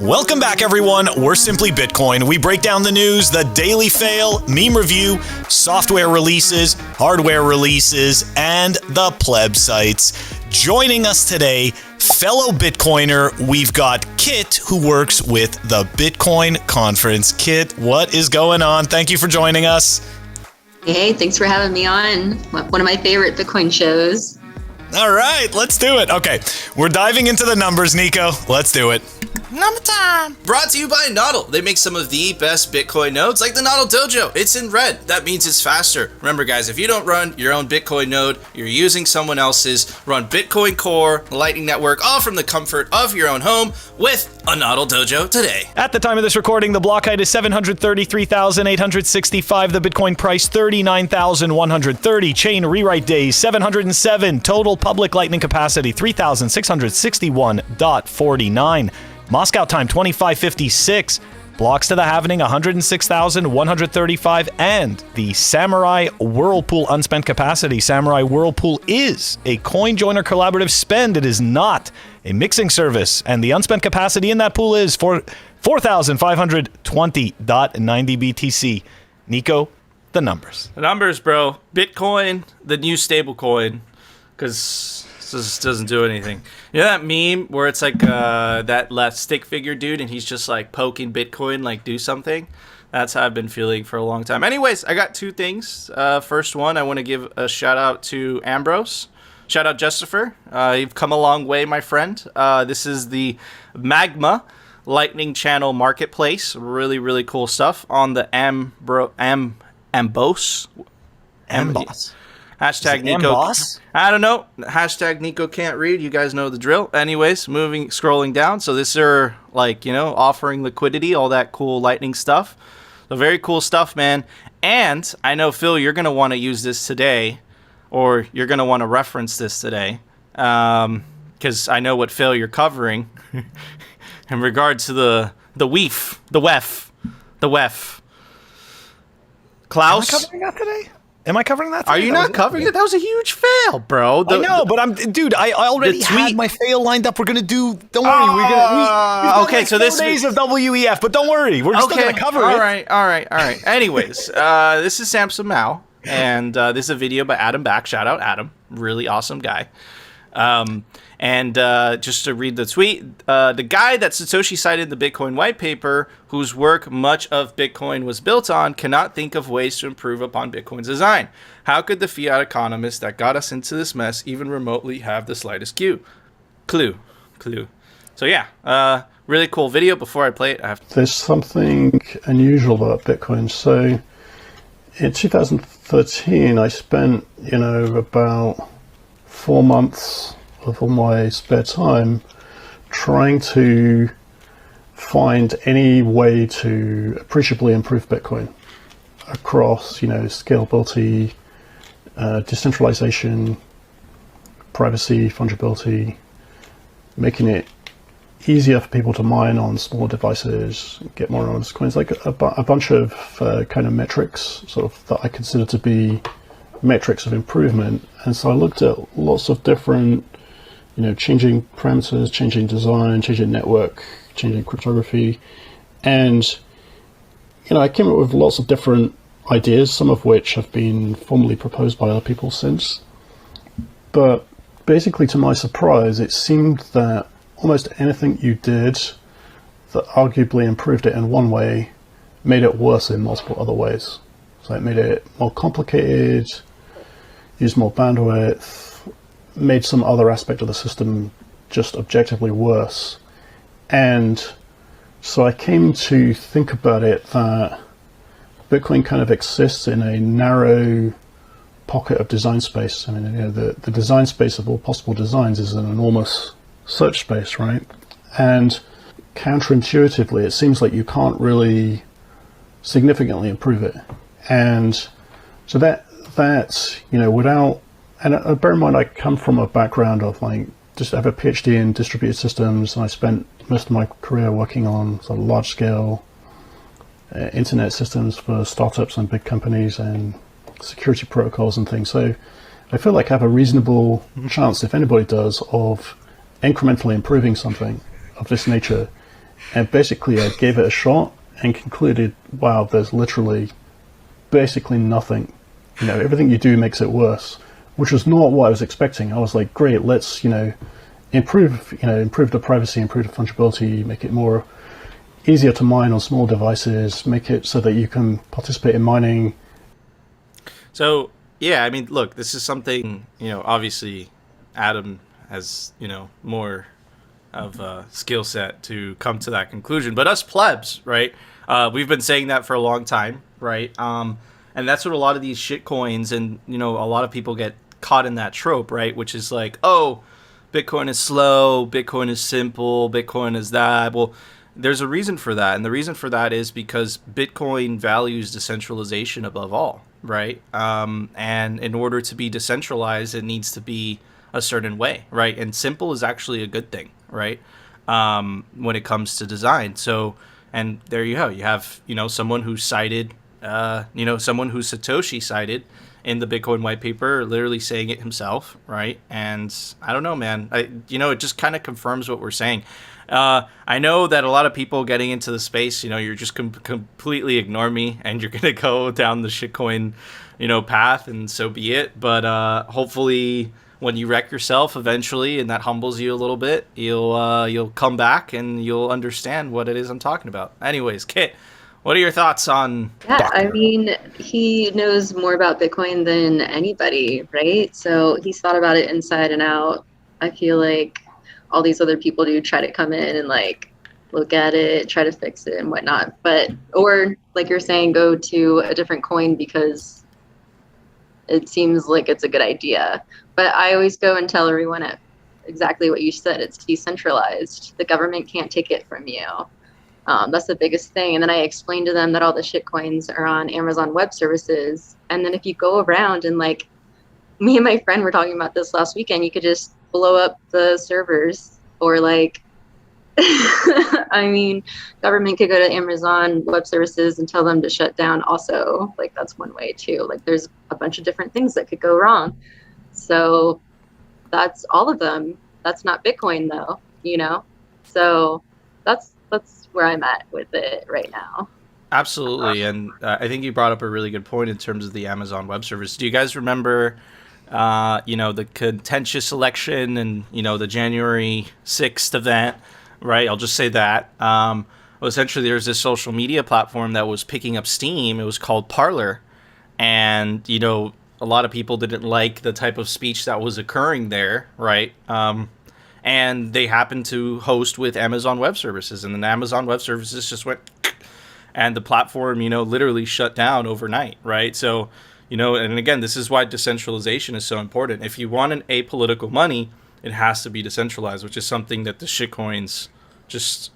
Welcome back, everyone. We're Simply Bitcoin. We break down the news, the daily fail, meme review, software releases, hardware releases, and the pleb sites. Joining us today, fellow Bitcoiner, we've got Kit, who works with the Bitcoin Conference. Kit, what is going on? Thank you for joining us. Hey, thanks for having me on. One of my favorite Bitcoin shows. All right, let's do it. Okay, we're diving into the numbers, Nico. Let's do it. Number time! Brought to you by Nodl. They make some of the best Bitcoin nodes, like the Nodl Dojo. It's in red. That means it's faster. Remember, guys, if you don't run your own Bitcoin node, you're using someone else's. Run Bitcoin Core, Lightning Network, all from the comfort of your own home with a Nodl Dojo today. At the time of this recording, the block height is 733,865. The Bitcoin price, 39,130. Chain rewrite days, 707. Total public Lightning capacity, 3,661.49. Moscow time, 2556. Blocks to the halvening, 106,135. And the Samurai Whirlpool unspent capacity. Samurai Whirlpool is a CoinJoiner collaborative spend. It is not a mixing service. And the unspent capacity in that pool is 4,520.90 BTC. Nico, the numbers. The numbers, bro. Bitcoin, the new stable coin, because this doesn't do anything. You know that meme where it's like that left stick figure dude and he's just like poking Bitcoin like do something? That's how I've been feeling for a long time. Anyways, I got two things. First one, I want to give a shout out to Ambrose. Shout out Justifer. You've come a long way, my friend. This is the Magma Lightning Channel Marketplace. Really, really cool stuff on the Amboss. Hashtag Nico. I don't know. Hashtag Nico can't read. You guys know the drill. Anyways, scrolling down. So this are like, offering liquidity, all that cool Lightning stuff. So very cool stuff, man. And I know, Phil, you're going to want to use this today, or you're going to want to reference this today, because I know what, Phil, you're covering in regards to the WEF. Klaus? Am I covering that today? Am I covering that today? Are you not covering it? That was a huge fail, bro. I know, but I already had my fail lined up. We're gonna do. Don't worry, we've okay. So this 4 days of WEF, but don't worry, we're still gonna cover it. All right. Anyways, this is Samson Mao, and this is a video by Adam Back. Shout out Adam, really awesome guy. And just to read the tweet, the guy that Satoshi cited in the Bitcoin white paper, whose work much of Bitcoin was built on, cannot think of ways to improve upon Bitcoin's design. How could the fiat economists that got us into this mess even remotely have the slightest clue? So yeah, really cool video. Before I play it, There's something unusual about Bitcoin. So in 2013, I spent, about 4 months of all my spare time trying to find any way to appreciably improve Bitcoin across, scalability, decentralization, privacy, fungibility, making it easier for people to mine on smaller devices, get more anonymous coins, like a bunch of kind of metrics sort of that I consider to be metrics of improvement. And so I looked at lots of different, changing parameters, changing design, changing network, changing cryptography. And, I came up with lots of different ideas, some of which have been formally proposed by other people since. But basically, to my surprise, it seemed that almost anything you did that arguably improved it in one way made it worse in multiple other ways. So it made it more complicated, used more bandwidth, made some other aspect of the system just objectively worse. And so I came to think about it that Bitcoin kind of exists in a narrow pocket of design space. I mean, the design space of all possible designs is an enormous search space, right? And counterintuitively, it seems like you can't really significantly improve it. And so that without, and bear in mind, I come from a background of I have a PhD in distributed systems, and I spent most of my career working on sort of large scale internet systems for startups and big companies and security protocols and things. So I feel like I have a reasonable chance, if anybody does, of incrementally improving something of this nature And basically I gave it a shot and concluded, wow, there's literally basically nothing. Everything you do makes it worse, which was not what I was expecting. I was like, great, let's, improve the privacy, improve the fungibility, make it more easier to mine on small devices, make it so that you can participate in mining. So, yeah, I mean, look, this is something, obviously Adam has, more of a skill set to come to that conclusion. But us plebs, right? We've been saying that for a long time, right? And that's what a lot of these shit coins and, a lot of people get caught in that trope, right? Which is like, oh, Bitcoin is slow, Bitcoin is simple, Bitcoin is that. Well, there's a reason for that. And the reason for that is because Bitcoin values decentralization above all, right? And in order to be decentralized, it needs to be a certain way, right? And simple is actually a good thing, right? When it comes to design. So, and there you go. You have, someone who cited, someone who Satoshi cited in the Bitcoin white paper, literally saying it himself, right? And I don't know, man. It just kind of confirms what we're saying. I know that a lot of people getting into the space, you're just completely ignore me and you're going to go down the shitcoin, path, and so be it. But hopefully when you wreck yourself eventually and that humbles you a little bit, you'll come back and you'll understand what it is I'm talking about. Anyways, Kit, what are your thoughts on Yeah, I mean, he knows more about Bitcoin than anybody, right? So he's thought about it inside and out. I feel like all these other people do try to come in and like look at it, try to fix it and whatnot. Or like you're saying, go to a different coin because it seems like it's a good idea. But I always go and tell everyone exactly what you said. It's decentralized. The government can't take it from you. That's the biggest thing. And then I explained to them that all the shit coins are on Amazon Web Services. And then if you go around and like, me and my friend were talking about this last weekend, you could just blow up the servers or like, I mean, government could go to Amazon Web Services and tell them to shut down also. Like that's one way too. Like there's a bunch of different things that could go wrong. So that's all of them. That's not Bitcoin though, So that's where I'm at with it right now. Absolutely. And I think you brought up a really good point in terms of the Amazon Web Service. Do you guys remember, the contentious election and, the January 6th event, right? I'll just say that. Well, essentially, there's this social media platform that was picking up steam. It was called Parler. And, a lot of people didn't like the type of speech that was occurring there, right? And they happened to host with Amazon Web Services, and then Amazon Web Services just went, and the platform, literally shut down overnight, right? So, and again, this is why decentralization is so important. If you want an apolitical money, it has to be decentralized, which is something that the shitcoins just,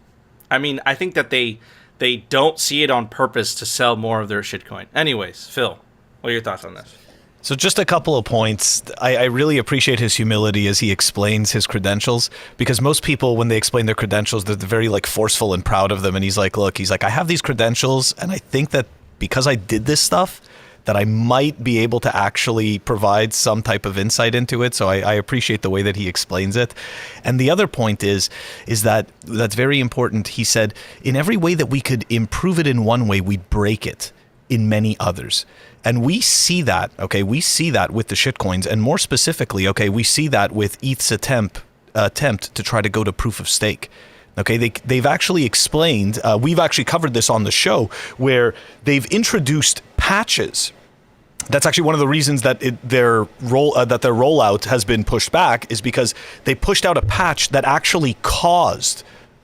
I think that they don't see it on purpose to sell more of their shitcoin. Anyways, Phil, what are your thoughts on this? So just a couple of points. I really appreciate his humility as he explains his credentials, because most people, when they explain their credentials, they're very like forceful and proud of them. And he's like, look, I have these credentials, and I think that because I did this stuff, that I might be able to actually provide some type of insight into it. So I appreciate the way that he explains it. And the other point is that's very important. He said, in every way that we could improve it in one way, we'd break it in many others. And we see that, okay, we see that with the shitcoins, and more specifically, okay, we see that with ETH's attempt to try to go to proof of stake. Okay, they've actually explained, we've actually covered this on the show, where they've introduced patches. That's actually one of the reasons that their rollout has been pushed back, is because they pushed out a patch that actually caused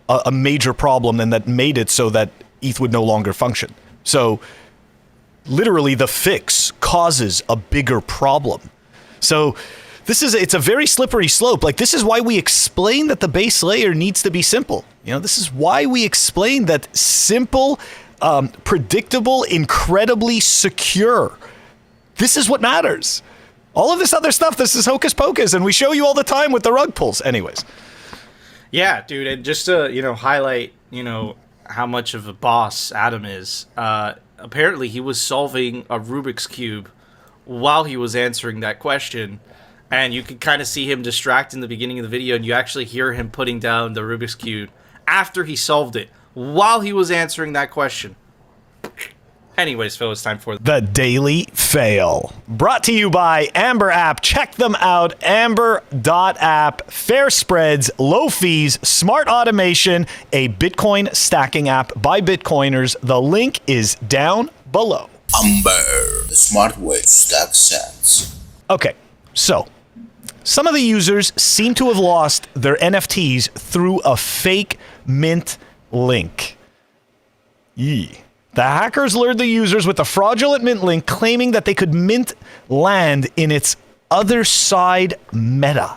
a major problem, and that made it so that ETH would no longer function. So literally the fix causes a bigger problem. So it's a very slippery slope. Like, this is why we explain that the base layer needs to be simple. This is why we explain that simple, predictable, incredibly secure. This is what matters. All of this other stuff, this is hocus pocus, and we show you all the time with the rug pulls. Anyways. Yeah, dude, and just to, highlight, how much of a boss Adam is, apparently he was solving a Rubik's Cube while he was answering that question, and you could kind of see him distract in the beginning of the video, and you actually hear him putting down the Rubik's Cube after he solved it, while he was answering that question. Anyways, Phil, it's time for the Daily Fail. Brought to you by Amber App. Check them out. Amber.app. Fair spreads, low fees, smart automation, a Bitcoin stacking app by Bitcoiners. The link is down below. Amber, the smart way to stack sats. Okay, so some of the users seem to have lost their NFTs through a fake mint link. Yee. The hackers lured the users with a fraudulent mint link claiming that they could mint land in its other side meta.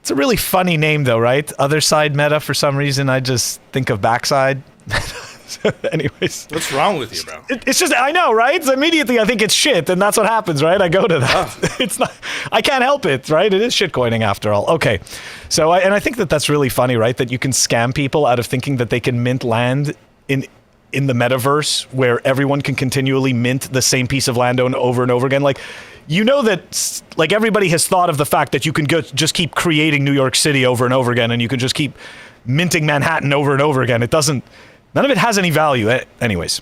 It's a really funny name though, right? Other side meta. For some reason, I just think of backside. Anyways. What's wrong with you, bro? It's just, I know, right? So immediately I think it's shit, and that's what happens, right? I go to that. Oh. It's not, I can't help it, right? It is shitcoining after all. Okay. So, I think that that's really funny, right? That you can scam people out of thinking that they can mint land in the metaverse where everyone can continually mint the same piece of land over and over again. Like, you know that, like, everybody has thought of the fact that you can just keep creating New York City over and over again, and you can just keep minting Manhattan over and over again. It doesn't, none of it has any value. Anyways,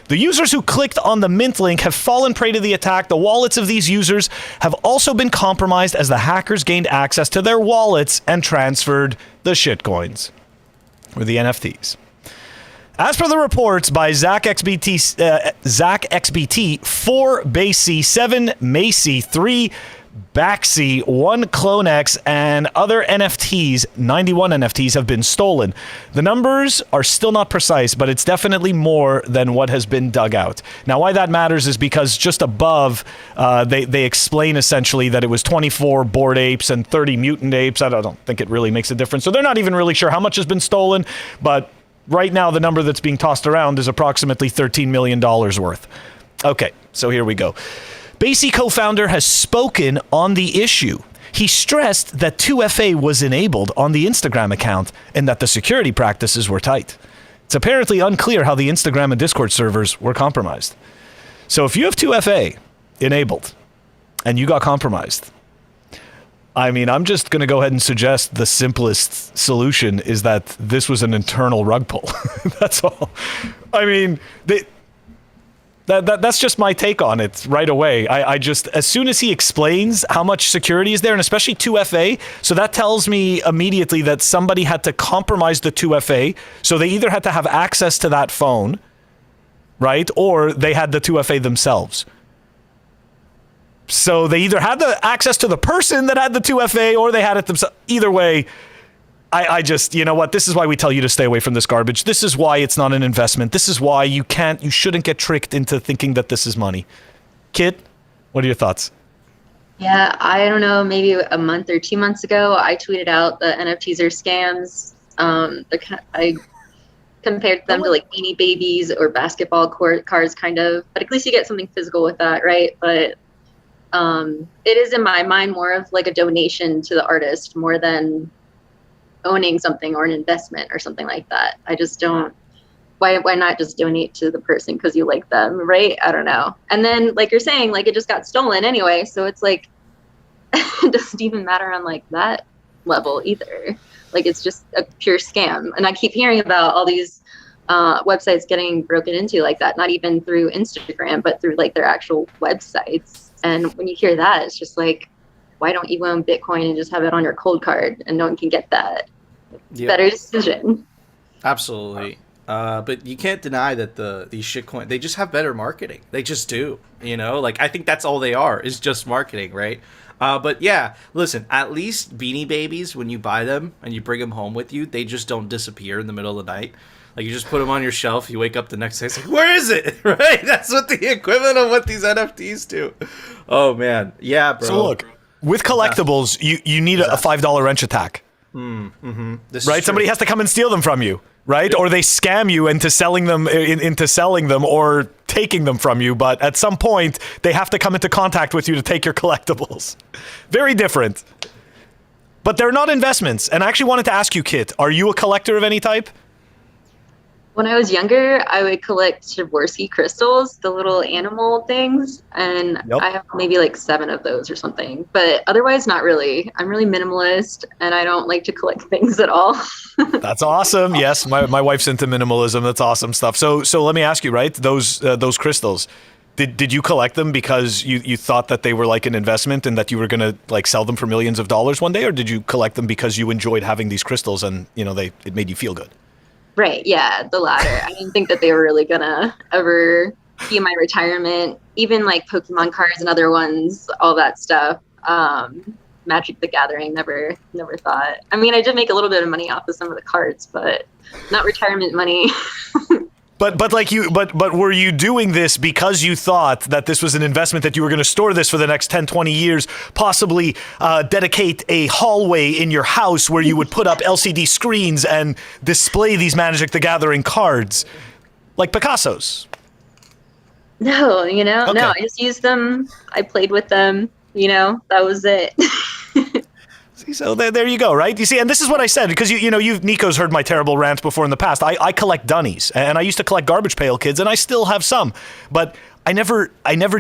the users who clicked on the mint link have fallen prey to the attack. The wallets of these users have also been compromised as the hackers gained access to their wallets and transferred the shitcoins, or the NFTs. As per the reports by ZachXBT, 4 Basie, 7 Macy, 3 Baxi, 1 CloneX, and other NFTs, 91 NFTs, have been stolen. The numbers are still not precise, but it's definitely more than what has been dug out. Now, why that matters is because just above, they explain essentially that it was 24 Bored Apes and 30 Mutant Apes. I don't think it really makes a difference. So they're not even really sure how much has been stolen, but right now, the number that's being tossed around is approximately $13 million worth. Okay, so here we go. Basie co-founder has spoken on the issue. He stressed that 2FA was enabled on the Instagram account and that the security practices were tight. It's apparently unclear how the Instagram and Discord servers were compromised. So if you have 2FA enabled and you got compromised, I mean, I'm just going to go ahead and suggest the simplest solution is that this was an internal rug pull. That's all. I mean, that's just my take on it right away. I just, as soon as he explains how much security is there, and especially 2FA, so that tells me immediately that somebody had to compromise the 2FA. So they either had to have access to that phone, right? Or they had the 2FA themselves. So they either had the access to the person that had the 2FA or they had it themselves. Either way, I just, you know what? This is why we tell you to stay away from this garbage. This is why it's not an investment. This is why you shouldn't get tricked into thinking that this is money. Kit, what are your thoughts? Yeah, I don't know, maybe a month or 2 months ago, I tweeted out the NFTs are scams. I compared them to like Beanie Babies or basketball cards kind of, but at least you get something physical with that, right? But it is in my mind more of like a donation to the artist more than owning something or an investment or something like that. I just don't, why not just donate to the person because you like them, right? I don't know. And then like you're saying, like it just got stolen anyway. So it's like, it doesn't even matter on like that level either. Like it's just a pure scam. And I keep hearing about all these websites getting broken into like that, not even through Instagram, but through like their actual websites. And when you hear that, it's just like, why don't you own Bitcoin and just have it on your cold card and no one can get that? Yep. Better decision. Absolutely. But you can't deny that these shitcoin, they just have better marketing. They just do, you know? Like, I think that's all they are, is just marketing, right? But yeah, listen, at least Beanie Babies, when you buy them and you bring them home with you, they just don't disappear in the middle of the night. Like, you just put them on your shelf, you wake up the next day, it's like, where is it? Right? That's what the equivalent of what these NFTs do. Oh, man. Yeah, bro. So look, with collectibles, you need a $5 wrench attack. Mm-hmm. Right? Somebody has to come and steal them from you, right? Or they scam you into selling them or taking them from you. But at some point, they have to come into contact with you to take your collectibles. Very different. But they're not investments. And I actually wanted to ask you, Kit, are you a collector of any type? When I was younger, I would collect Jaworski crystals, the little animal things, and Yep. I have maybe like 7 of those or something. But otherwise, not really. I'm really minimalist, and I don't like to collect things at all. That's awesome. Yes, my wife's into minimalism. That's awesome stuff. So let me ask you, right? Those crystals, did you collect them because you thought that they were like an investment and that you were gonna like sell them for millions of dollars one day, or did you collect them because you enjoyed having these crystals and it made you feel good? Right, yeah, the latter. I didn't think that they were really gonna ever be in my retirement. Even like Pokemon cards and other ones, all that stuff. Magic the Gathering, never thought. I mean, I did make a little bit of money off of some of the cards, but not retirement money. But were you doing this because you thought that this was an investment, that you were going to store this for the next 10, 20 years, possibly dedicate a hallway in your house where you would put up LCD screens and display these Magic the Gathering cards like Picasso's? No, Okay. no, I just used them. I played with them, that was it. See, so there you go, right? You see, and this is what I said, because Nico's heard my terrible rant before in the past. I collect dunnies, and I used to collect Garbage Pail Kids, and I still have some, but I never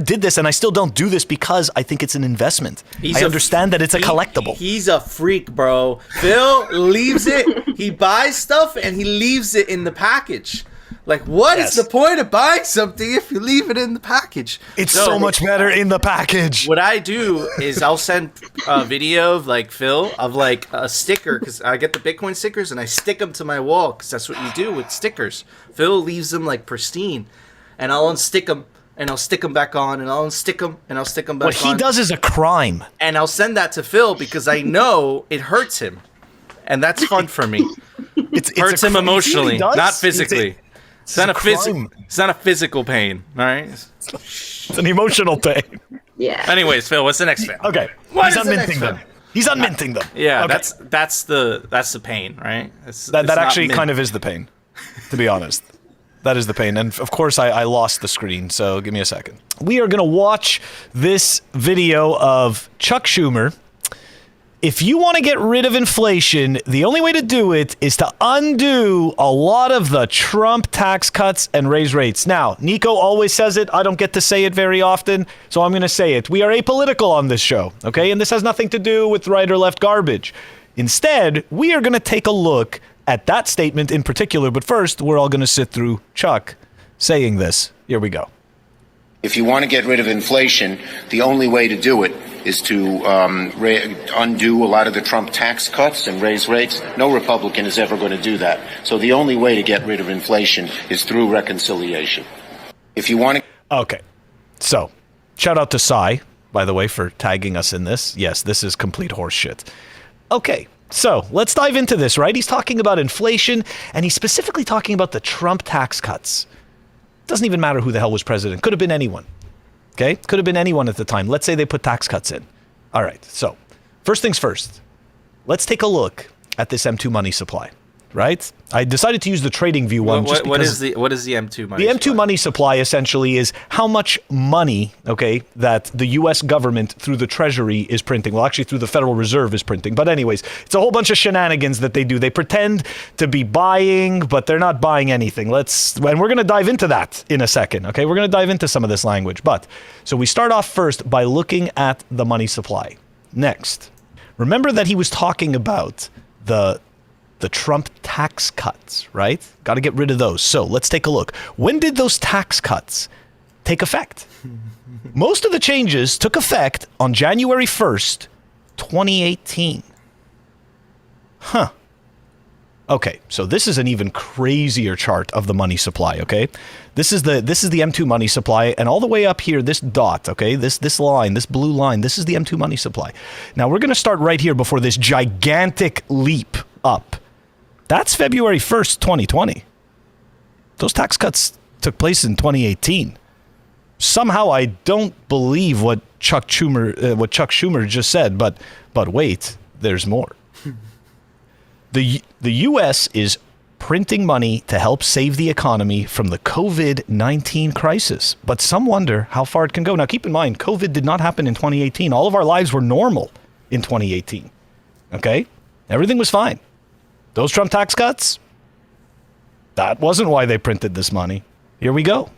did this, and I still don't do this because I think it's an investment. I understand that it's a collectible. He's a freak, bro. Phil leaves it. He buys stuff and he leaves it in the package. Like, what is the point of buying something if you leave it in the package? It's so much better in the package. What I do is I'll send a video of like Phil of like a sticker, because I get the Bitcoin stickers and I stick them to my wall, because that's what you do with stickers. Phil leaves them like pristine, and I'll unstick them and I'll stick them back on, and I'll unstick them and I'll stick them back on. What he does is a crime. And I'll send that to Phil because I know it hurts him, and that's fun for me. It hurts him emotionally, not physically. It's not a physical pain, all right? It's an emotional pain. Yeah. Anyways, Phil, what's the next fan? Okay. He's unminting them. He's unminting them. Yeah, okay. that's the pain, right? That actually kind of is the pain, to be honest. That is the pain. And of course, I lost the screen, so give me a second. We are going to watch this video of Chuck Schumer. If you want to get rid of inflation, the only way to do it is to undo a lot of the Trump tax cuts and raise rates. Now, Nico always says it. I don't get to say it very often, so I'm going to say it. We are apolitical on this show, okay? And this has nothing to do with right or left garbage. Instead, we are going to take a look at that statement in particular. But first, we're all going to sit through Chuck saying this. Here we go. If you want to get rid of inflation, the only way to do it is to undo a lot of the Trump tax cuts and raise rates. No Republican is ever going to do that. So the only way to get rid of inflation is through reconciliation. If you want to... Okay. So, shout out to Cy, by the way, for tagging us in this. Yes, this is complete horseshit. Okay. So, let's dive into this, right? He's talking about inflation, and he's specifically talking about the Trump tax cuts. Doesn't even matter who the hell was president. Could have been anyone. Okay? Could have been anyone at the time. Let's say they put tax cuts in. All right. So, first things first. Let's take a look at this M2 money supply, right? I decided to use the trading view one just because... What is the M2 money The supply? M2 money supply essentially is how much money, okay, that the U.S. government through the Treasury is printing. Well, actually through the Federal Reserve is printing. But anyways, it's a whole bunch of shenanigans that they do. They pretend to be buying, but they're not buying anything. And we're going to dive into that in a second, okay? We're going to dive into some of this language. But, so we start off first by looking at the money supply. Next, remember that he was talking about the Trump tax cuts, right? Got to get rid of those. So let's take a look. When did those tax cuts take effect? Most of the changes took effect on January 1st, 2018. Huh. Okay, so this is an even crazier chart of the money supply, okay? This is the M2 money supply, and all the way up here, this dot, okay? This line, this blue line, this is the M2 money supply. Now we're going to start right here before this gigantic leap up. That's February 1st, 2020. Those tax cuts took place in 2018. Somehow I don't believe what Chuck Schumer just said, but wait, there's more. The U.S. is printing money to help save the economy from the COVID-19 crisis, but some wonder how far it can go. Now keep in mind, COVID did not happen in 2018. All of our lives were normal in 2018. Okay? Everything was fine. Those Trump tax cuts, that wasn't why they printed this money. Here we go.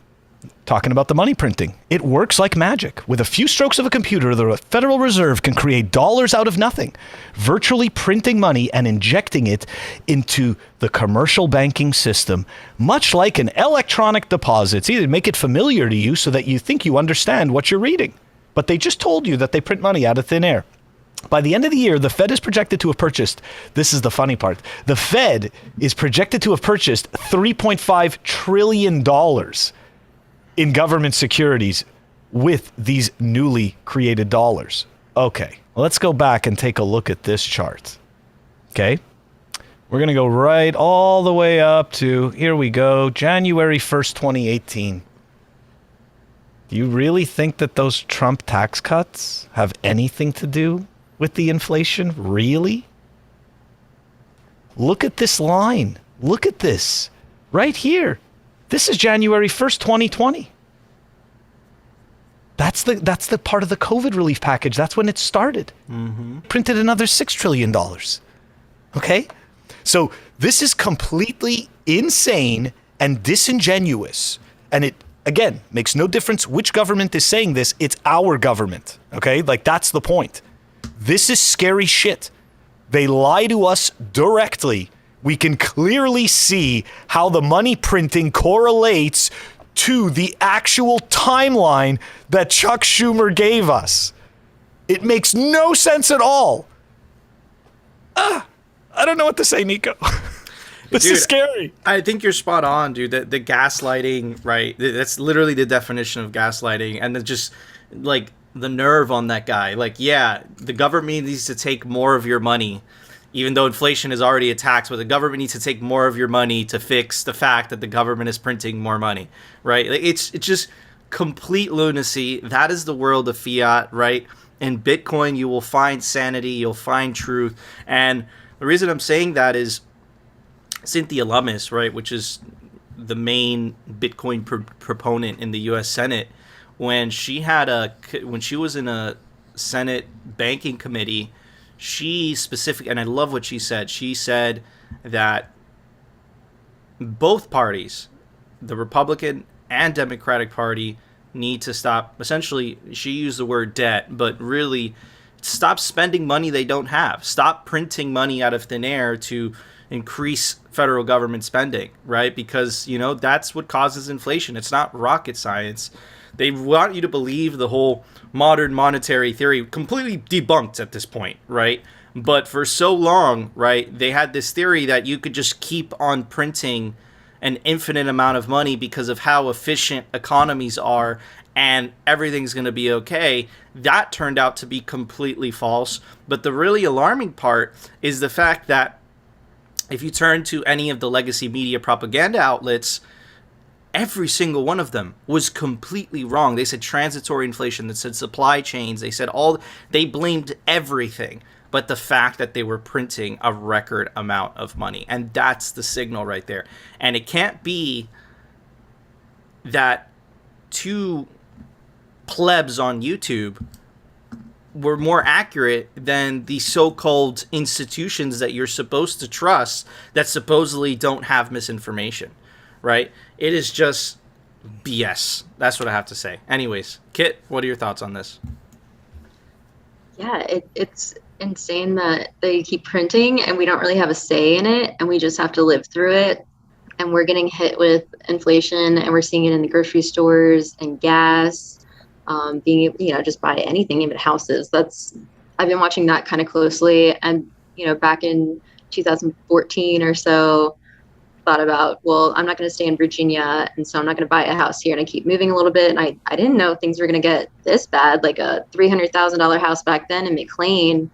Talking about the money printing. It works like magic. With a few strokes of a computer, the Federal Reserve can create dollars out of nothing, virtually printing money and injecting it into the commercial banking system, much like an electronic deposit. It's either make it familiar to you so that you think you understand what you're reading. But they just told you that they print money out of thin air. By the end of the year, the Fed is projected to have purchased, this is the funny part, the Fed is projected to have purchased $3.5 trillion in government securities with these newly created dollars. Okay, let's go back and take a look at this chart. Okay, we're going to go right all the way up to, here we go, January 1st, 2018. Do you really think that those Trump tax cuts have anything to do with the inflation? Really? Look at this line. Look at this right here. This is January 1st, 2020. That's the part of the COVID relief package. That's when it started. Printed another $6 trillion. Okay? So this is completely insane and disingenuous. And it, again, makes no difference which government is saying this. It's our government. Okay? Like, that's the point. This is scary shit. They lie to us directly. We can clearly see how the money printing correlates to the actual timeline that Chuck Schumer gave us. It makes no sense at all. I don't know what to say, Nico. This is scary. I think you're spot on, dude. The gaslighting, right? That's literally the definition of gaslighting. And then just, like, the nerve on that guy. Like, yeah, the government needs to take more of your money, even though inflation is already a tax, but the government needs to take more of your money to fix the fact that the government is printing more money, right? Like, it's just complete lunacy. That is the world of fiat, right? In Bitcoin, you will find sanity, you'll find truth. And the reason I'm saying that is Cynthia Lummis, right, which is the main Bitcoin proponent in the U.S. Senate, when she was in a Senate banking committee, she specifically, and I love what she said. She said that both parties, the Republican and Democratic Party, need to stop. Essentially, she used the word debt, but really stop spending money they don't have. Stop printing money out of thin air to increase federal government spending, right? Because, you know, that's what causes inflation. It's not rocket science. They want you to believe the whole modern monetary theory, completely debunked at this point, right? But for so long, right, they had this theory that you could just keep on printing an infinite amount of money because of how efficient economies are and everything's going to be okay. That turned out to be completely false. But the really alarming part is the fact that if you turn to any of the legacy media propaganda outlets, every single one of them was completely wrong. They said transitory inflation, they said supply chains, they blamed everything but the fact that they were printing a record amount of money. And that's the signal right there. And it can't be that two plebs on YouTube were more accurate than the so-called institutions that you're supposed to trust that supposedly don't have misinformation, right? It is just BS. That's what I have to say. Anyways, Kit, what are your thoughts on this? Yeah, it's insane that they keep printing and we don't really have a say in it and we just have to live through it. And we're getting hit with inflation and we're seeing it in the grocery stores and gas. Being able, just buy anything, even houses. I've been watching that kind of closely. And, back in 2014 or so, thought about, well, I'm not going to stay in Virginia. And so I'm not going to buy a house here. And I keep moving a little bit. And I didn't know things were going to get this bad, like a $300,000 house back then in McLean.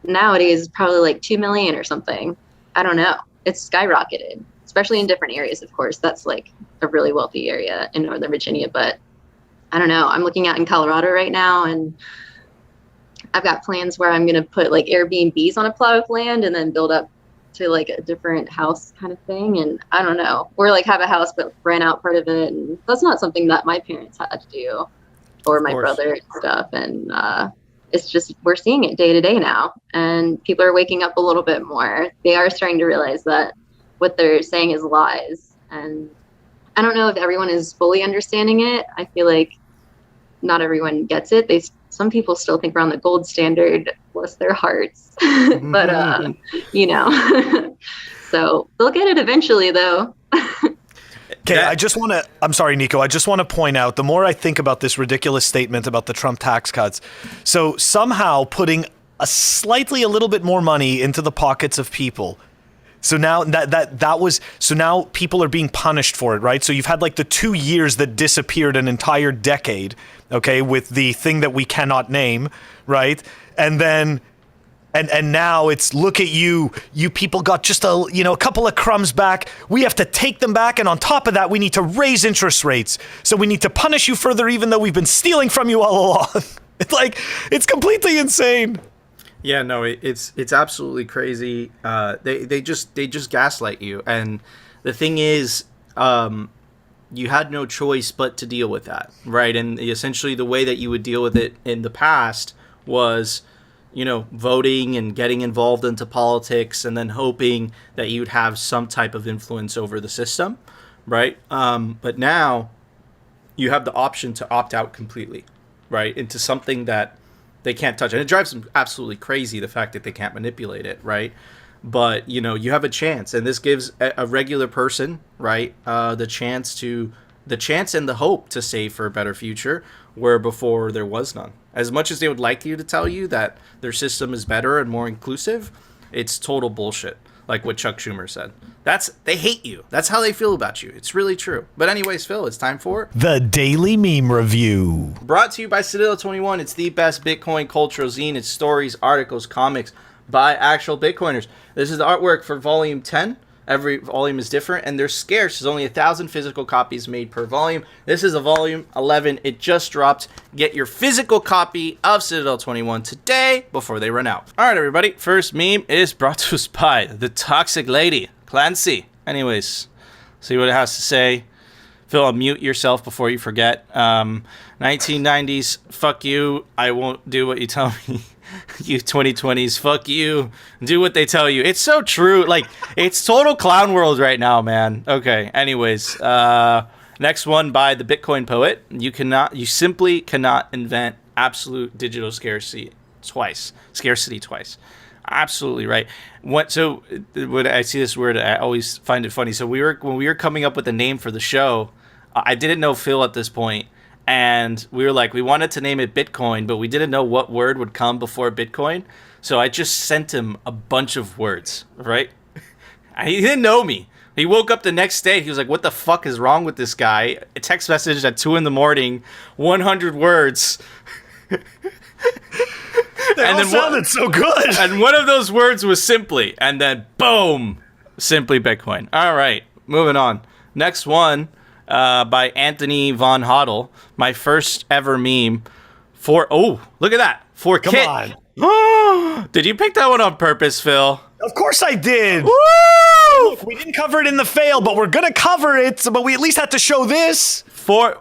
Nowadays, it's probably like $2 million or something. I don't know. It's skyrocketed, especially in different areas, of course. That's like a really wealthy area in Northern Virginia. But I don't know. I'm looking out in Colorado right now, and I've got plans where I'm going to put like Airbnbs on a plot of land and then build up to like a different house kind of thing. And I don't know. Or like have a house but rent out part of it. And that's not something that my parents had to do or my brother and stuff. And it's just, we're seeing it day to day now. And people are waking up a little bit more. They are starting to realize that what they're saying is lies. And I don't know if everyone is fully understanding it. I feel like not everyone gets it. Some people still think we're on the gold standard, bless their hearts. But you know, so they'll get it eventually, though. Okay, I'm sorry, Nico. I just want to point out, the more I think about this ridiculous statement about the Trump tax cuts, so somehow putting a little bit more money into the pockets of people. So now so now people are being punished for it, right? So you've had like the 2 years that disappeared an entire decade, okay, with the thing that we cannot name, right? And then and now it's, look at you people got just a couple of crumbs back. We have to take them back, and on top of that, we need to raise interest rates. So we need to punish you further, even though we've been stealing from you all along. It's completely insane. Yeah, no, it's absolutely crazy. They just gaslight you, and the thing is, you had no choice but to deal with that, right? And essentially, the way that you would deal with it in the past was, voting and getting involved into politics, and then hoping that you'd have some type of influence over the system, right? But now you have the option to opt out completely, right, into something that they can't touch. And it drives them absolutely crazy, the fact that they can't manipulate it, right? But, you have a chance. And this gives a regular person, right, the chance and the hope to save for a better future, where before there was none. As much as they would like you to tell you that their system is better and more inclusive, it's total bullshit, like what Chuck Schumer said. They hate you. That's how they feel about you. It's really true. But anyways, Phil, it's time for the Daily Meme Review. Brought to you by Citadel21. It's the best Bitcoin cultural zine. It's stories, articles, comics by actual Bitcoiners. This is the artwork for Volume 10. Every volume is different, and they're scarce. There's only 1,000 physical copies made per volume. This is a Volume 11. It just dropped. Get your physical copy of Citadel 21 today before they run out. All right, everybody. First meme is brought to us by the Toxic Lady, Clancy. Anyways, see what it has to say. Phil, unmute yourself before you forget. 1990s, fuck you. I won't do what you tell me. You 2020s, fuck you. Do what they tell you. It's so true. Like, it's total clown world right now, man. Okay, anyways. Next one by the Bitcoin Poet. You simply cannot invent absolute digital scarcity twice. Absolutely right. When I see this word, I always find it funny. So when we were coming up with a name for the show, I didn't know Phil at this point. And we were like, we wanted to name it Bitcoin, but we didn't know what word would come before Bitcoin. So I just sent him a bunch of words, right? He didn't know me. He woke up the next day. He was like, what the fuck is wrong with this guy? A text message at 2 a.m, 100 words. They sounded so good. And one of those words was simply. And then, boom, simply Bitcoin. All right, moving on. Next one. By Anthony Von Hodel, my first ever meme look at that. For Come Kit. on. Did you pick that one on purpose, Phil? Of course I did. Woo! Look, we didn't cover it in the fail, but we're going to cover it, but we at least had to show this. For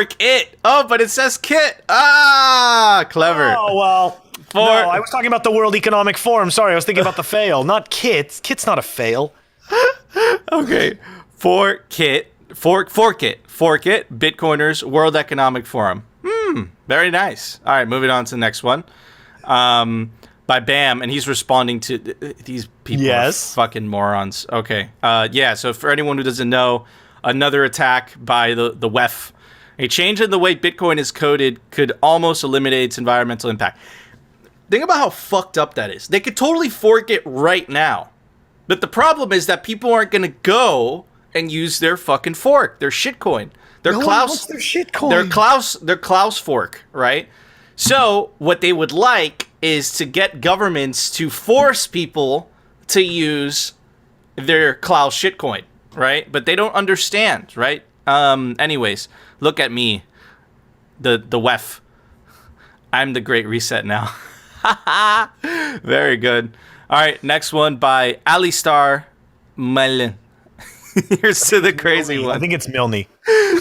Kit. Oh, but it says Kit. Ah, clever. Oh, well. No, I was talking about the World Economic Forum. Sorry, I was thinking about the fail, not Kit. Kit's not a fail. Okay. For Kit, Bitcoiners, World Economic Forum. Very nice. All right, moving on to the next one. By Bam, and he's responding to these people. Yes. Are fucking morons. Okay. So for anyone who doesn't know, another attack by the WEF. A change in the way Bitcoin is coded could almost eliminate its environmental impact. Think about how fucked up that is. They could totally fork it right now. But the problem is that people aren't going to go and use their fucking fork, their shitcoin, their Klaus, their shitcoin, their Klaus fork, right? So what they would like is to get governments to force people to use their Klaus shitcoin, right? But they don't understand, right? Anyways, look at me, the WEF. I'm the Great Reset now. Very good. All right, next one by Alistar Malin. Here's to the crazy Milne. one. I think it's Milne.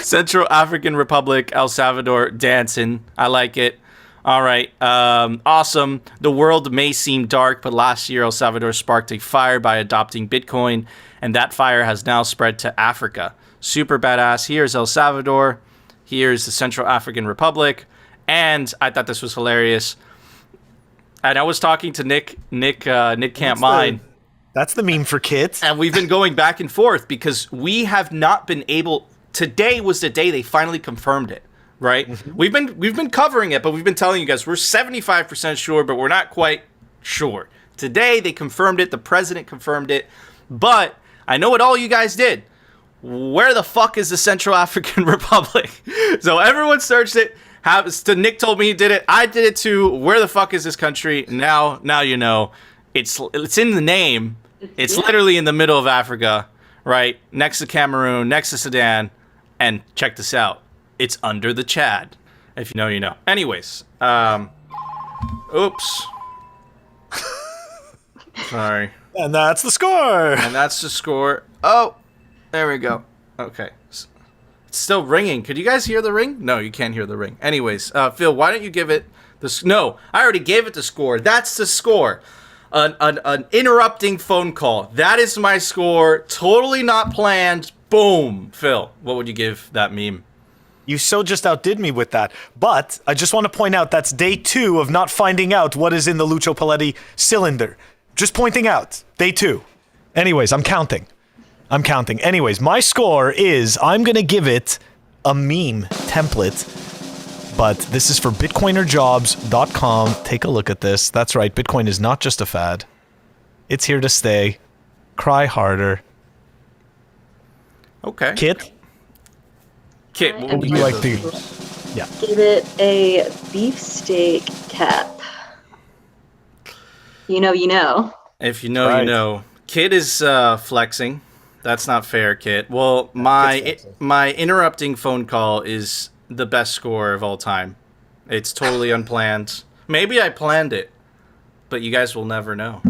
Central African Republic, El Salvador, dancing. I like it. All right. Awesome. The world may seem dark, but last year El Salvador sparked a fire by adopting Bitcoin, and that fire has now spread to Africa. Super badass. Here's El Salvador. Here's the Central African Republic. And I thought this was hilarious. And I was talking to Nick Can't Mine. That's the meme for kids. And we've been going back and forth because we have not been able. Today was the day they finally confirmed it, right? Mm-hmm. We've been covering it, but we've been telling you guys we're 75% sure, but we're not quite sure. Today they confirmed it. The president confirmed it. But I know what all you guys did. Where the fuck is the Central African Republic? So everyone searched it. Nick told me he did it. I did it too. Where the fuck is this country? Now you know. It's in the name. It's literally in the middle of Africa, right? Next to Cameroon, next to Sudan. And check this out. It's under the Chad. If you know, you know. Anyways. Oops. Sorry. And that's the score. And that's the score. Oh, there we go. Okay. It's still ringing. Could you guys hear the ring? No, you can't hear the ring. Anyways, Phil, why don't you give it the... No, I already gave it the score. That's the score. An interrupting phone call. That is my score. Totally not planned. Boom. Phil, what would you give that meme? You so just outdid me with that. But I just want to point out that's day 2 of not finding out what is in the Lucio Paletti cylinder. Just pointing out. Day 2. Anyways, I'm counting. Anyways, my score is, I'm going to give it a meme template. But this is for bitcoinerjobs.com. Take a look at this. That's right. Bitcoin is not just a fad. It's here to stay. Cry harder. Okay. Kit, what would you like to... Yeah. Give it a beefsteak cap. You know. If you know, Right. you know. Kit is flexing. That's not fair, Kit. Well, my interrupting phone call is the best score of all time. It's totally unplanned. Maybe I planned it, but you guys will never know.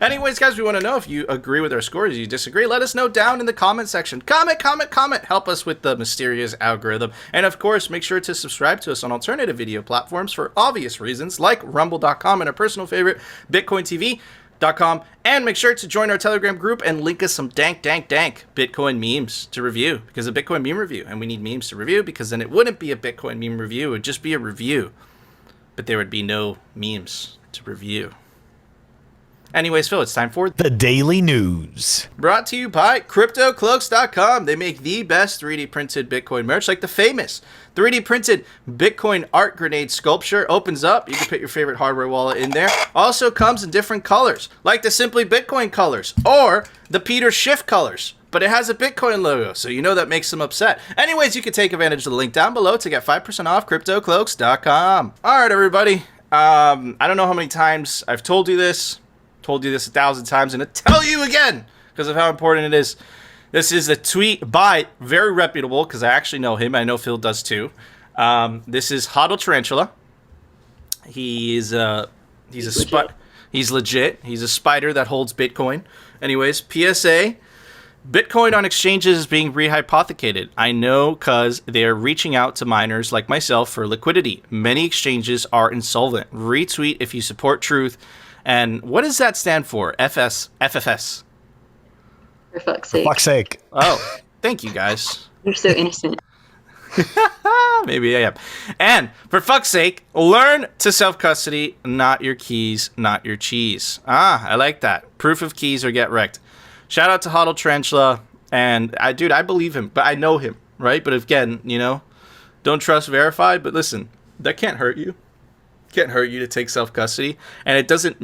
Anyways, guys, we want to know if you agree with our scores. You disagree, let us know down in the comment section. Comment. Help us with the mysterious algorithm. And of course, make sure to subscribe to us on alternative video platforms for obvious reasons, like rumble.com and our personal favorite, bitcointv.com. And make sure to join our Telegram group and link us some dank Bitcoin memes to review, because a Bitcoin meme review. And we need memes to review, because then it wouldn't be a Bitcoin meme review. It would just be a review. But there would be no memes to review. Anyways, Phil, it's time for the Daily News. Brought to you by CryptoCloaks.com. They make the best 3D printed Bitcoin merch, like the famous 3D printed Bitcoin art grenade sculpture. Opens up, you can put your favorite hardware wallet in there. Also comes in different colors, like the Simply Bitcoin colors or the Peter Schiff colors. But it has a Bitcoin logo, so you know that makes them upset. Anyways, you can take advantage of the link down below to get 5% off CryptoCloaks.com. All right, everybody. I don't know how many times I've told you this 1,000 times, and I tell you again because of how important it is. This is a tweet by very reputable, because I actually know him. I know Phil does too. This is Hodl Tarantula. He's legit. He's legit. He's a spider that holds Bitcoin. Anyways, PSA: Bitcoin on exchanges is being rehypothecated. I know, because they're reaching out to miners like myself for liquidity. Many exchanges are insolvent. Retweet if you support truth. And what does that stand for? FFS. For fuck's For sake. fuck's sake. Oh, thank you guys. You're so innocent. Maybe I am. And for fuck's sake, learn to self-custody, not your keys, not your cheese. I like that. Proof of keys or get wrecked. Shout out to Hodl Tarantula. And I believe him, but I know him, right? But again, don't trust verified. But listen, that can't hurt you. Can't hurt you to take self-custody. And it doesn't,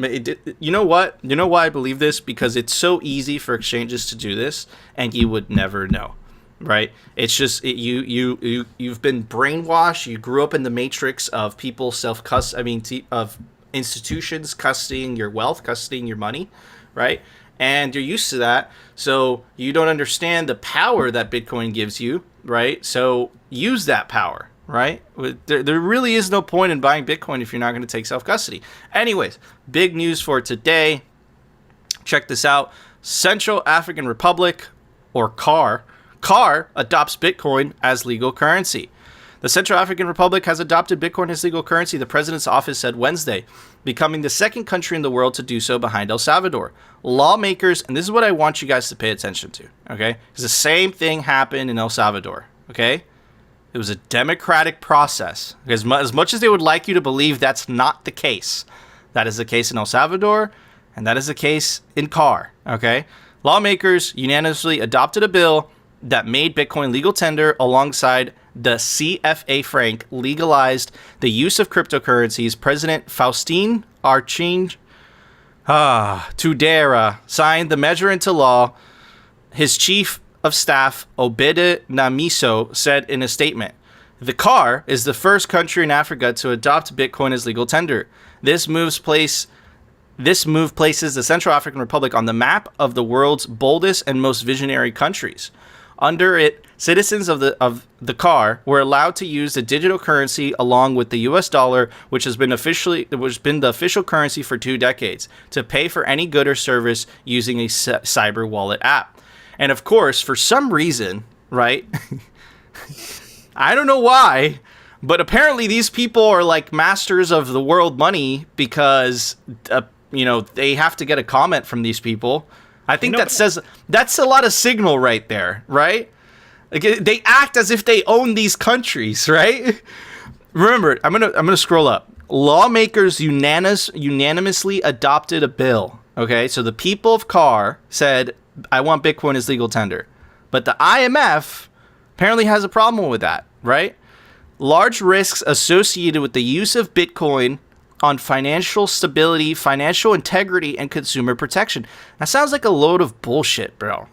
you know what? You know why I believe this? Because it's so easy for exchanges to do this, and you would never know, right? It's just, you've been brainwashed. You grew up in the matrix of people of institutions custodying your wealth, custodying your money, right? And you're used to that. So you don't understand the power that Bitcoin gives you, right? So use that power. Right? There really is no point in buying Bitcoin if you're not going to take self-custody. Anyways, big news for today. Check this out. Central African Republic, or CAR, adopts Bitcoin as legal currency. The Central African Republic has adopted Bitcoin as legal currency, the president's office said Wednesday, becoming the second country in the world to do so behind El Salvador. Lawmakers, and this is what I want you guys to pay attention to, okay? Because the same thing happened in El Salvador, okay? It was a democratic process. As much as they would like you to believe that's not the case, that is the case in El Salvador, and that is the case in CAR, okay? Lawmakers unanimously adopted a bill that made Bitcoin legal tender alongside the CFA franc, legalized the use of cryptocurrencies. President Faustin Archange Tudera signed the measure into law. His chief of staff, Obede Namiso, said in a statement, the CAR is the first country in Africa to adopt Bitcoin as legal tender. This move places the Central African Republic on the map of the world's boldest and most visionary countries. Under it, citizens of the CAR were allowed to use the digital currency along with the US dollar, which has been the official currency for 2 decades, to pay for any good or service using a cyber wallet app. And of course, for some reason, right? I don't know why, but apparently these people are like masters of the world money because, they have to get a comment from these people. I think that's a lot of signal right there, right? Like, they act as if they own these countries, right? Remember, I'm gonna scroll up. Lawmakers unanimously adopted a bill. Okay, so the people of CAR said, I want Bitcoin as legal tender. But the IMF apparently has a problem with that, right? Large risks associated with the use of Bitcoin on financial stability, financial integrity, and consumer protection. That sounds like a load of bullshit, bro.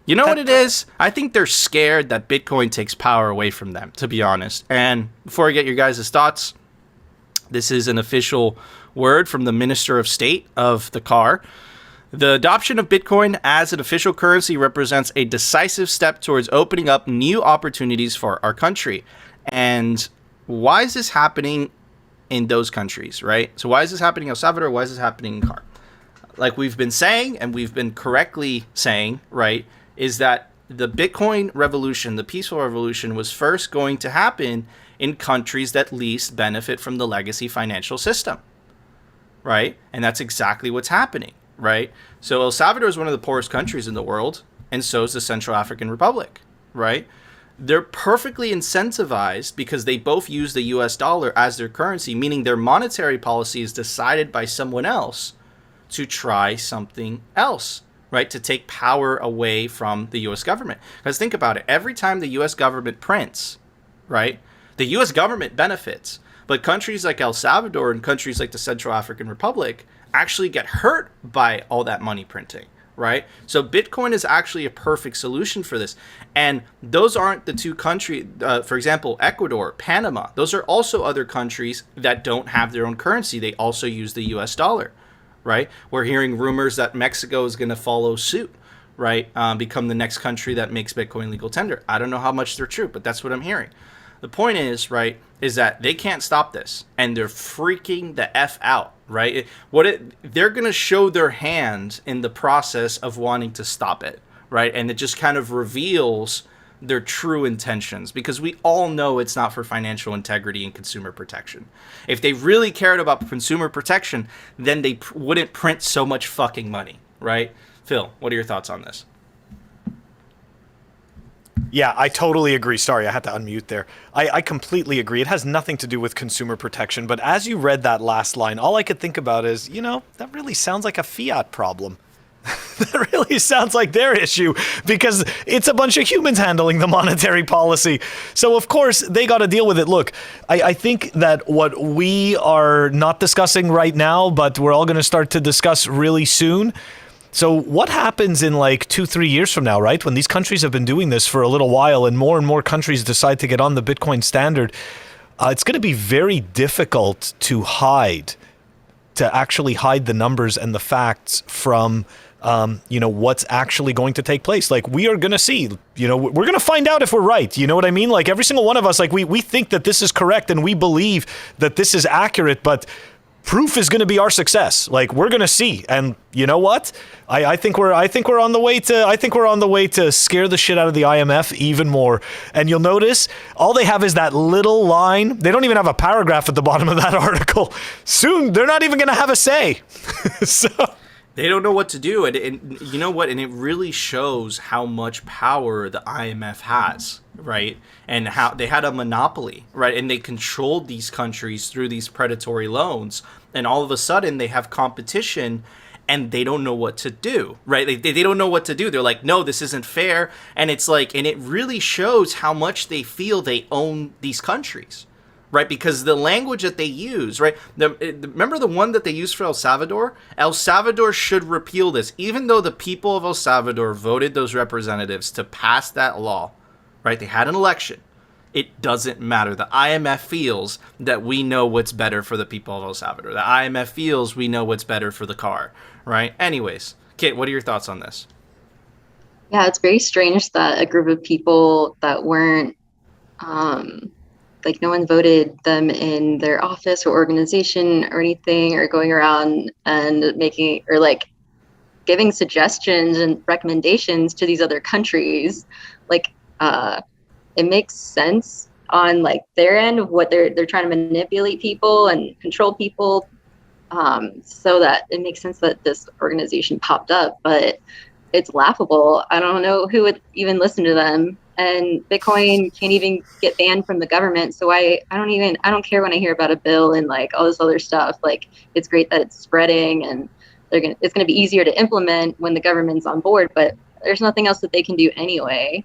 You know what it is? I think they're scared that Bitcoin takes power away from them, to be honest. And before I get your guys' thoughts, this is an official word from the Minister of State of the CAR. The adoption of Bitcoin as an official currency represents a decisive step towards opening up new opportunities for our country. And why is this happening in those countries, right? So why is this happening in El Salvador? Why is this happening in CAR? Like we've been saying, and we've been correctly saying, right, is that the Bitcoin revolution, the peaceful revolution, was first going to happen in countries that least benefit from the legacy financial system, right? And that's exactly what's happening, right? So El Salvador is one of the poorest countries in the world, and so is the Central African Republic, right? They're perfectly incentivized because they both use the US dollar as their currency, meaning their monetary policy is decided by someone else to try something else, right? To take power away from the US government. Because think about it. Every time the US government prints, right, the US government benefits. But countries like El Salvador and countries like the Central African Republic actually get hurt by all that money printing, right? So Bitcoin is actually a perfect solution for this. And those aren't the two countries, for example, Ecuador, Panama, those are also other countries that don't have their own currency. They also use the US dollar, right? We're hearing rumors that Mexico is going to follow suit, right? Become the next country that makes Bitcoin legal tender. I don't know how much they're true, but that's what I'm hearing. The point is, right, is that they can't stop this, and they're freaking the F out, right? They're going to show their hand in the process of wanting to stop it, right? And it just kind of reveals their true intentions, because we all know it's not for financial integrity and consumer protection. If they really cared about consumer protection, then they wouldn't print so much fucking money, right? Phil, what are your thoughts on this? Yeah, I totally agree. Sorry, I had to unmute there. I completely agree. It has nothing to do with consumer protection. But as you read that last line, all I could think about is, that really sounds like a fiat problem. That really sounds like their issue, because it's a bunch of humans handling the monetary policy. So, of course, they got to deal with it. Look, I think that what we are not discussing right now, but we're all going to start to discuss really soon. So what happens in like 2-3 years from now, right? When these countries have been doing this for a little while and more countries decide to get on the Bitcoin standard, it's going to be very difficult to actually hide the numbers and the facts from, what's actually going to take place. Like, we are going to see, we're going to find out if we're right. You know what I mean? Like, every single one of us, like, we think that this is correct and we believe that this is accurate, but proof is going to be our success. Like, we're going to see. And you know what? I think we're on the way to scare the shit out of the IMF even more. And you'll notice all they have is that little line. They don't even have a paragraph at the bottom of that article. Soon they're not even going to have a say. So they don't know what to do. And you know what? And it really shows how much power the IMF has, right? And how they had a monopoly, right? And they controlled these countries through these predatory loans. And all of a sudden they have competition and they don't know what to do, right? They don't know what to do. They're like, no, this isn't fair. And it's like, and it really shows how much they feel they own these countries, right? Because the language that they use, right? Remember the one that they used for El Salvador? El Salvador should repeal this, even though the people of El Salvador voted those representatives to pass that law, right? They had an election. It doesn't matter. The IMF feels that we know what's better for the people of El Salvador. The IMF feels we know what's better for the car, right? Anyways, Kit, what are your thoughts on this? Yeah, it's very strange that a group of people that weren't, like, no one voted them in their office or organization or anything, or going around and making, or like giving suggestions and recommendations to these other countries. Like, it makes sense on like their end of what they're trying to manipulate people and control people, so that it makes sense that this organization popped up, but it's laughable. I don't know who would even listen to them, and Bitcoin can't even get banned from the government. So I don't care when I hear about a bill and like all this other stuff. Like, it's great that it's spreading and it's gonna be easier to implement when the government's on board, but there's nothing else that they can do anyway.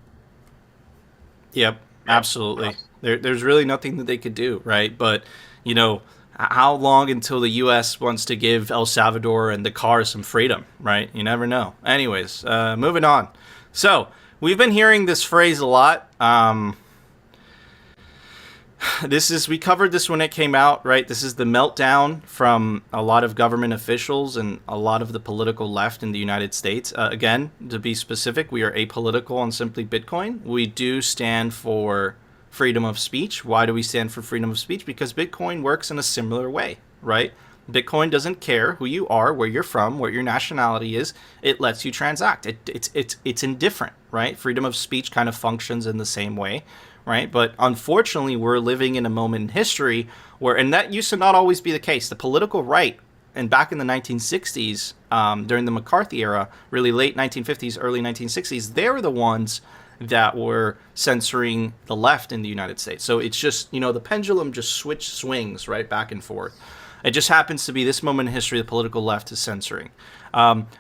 Yep, absolutely. There's really nothing that they could do, right? But, you know, how long until the U.S. wants to give El Salvador and the car some freedom, right? You never know. Anyways, moving on. So, we've been hearing this phrase a lot. We covered this when it came out, right? This is the meltdown from a lot of government officials and a lot of the political left in the United States. Again, to be specific, we are apolitical on Simply Bitcoin. We do stand for freedom of speech. Why do we stand for freedom of speech? Because Bitcoin works in a similar way, right? Bitcoin doesn't care who you are, where you're from, what your nationality is. It lets you transact. It's indifferent, right? Freedom of speech kind of functions in the same way, right? But unfortunately, we're living in a moment in history where, and that used to not always be the case, the political right, and back in the 1960s, during the McCarthy era, really late 1950s, early 1960s, they were the ones that were censoring the left in the United States. So it's just, you know, the pendulum just swings right back and forth. It just happens to be this moment in history the political left is censoring.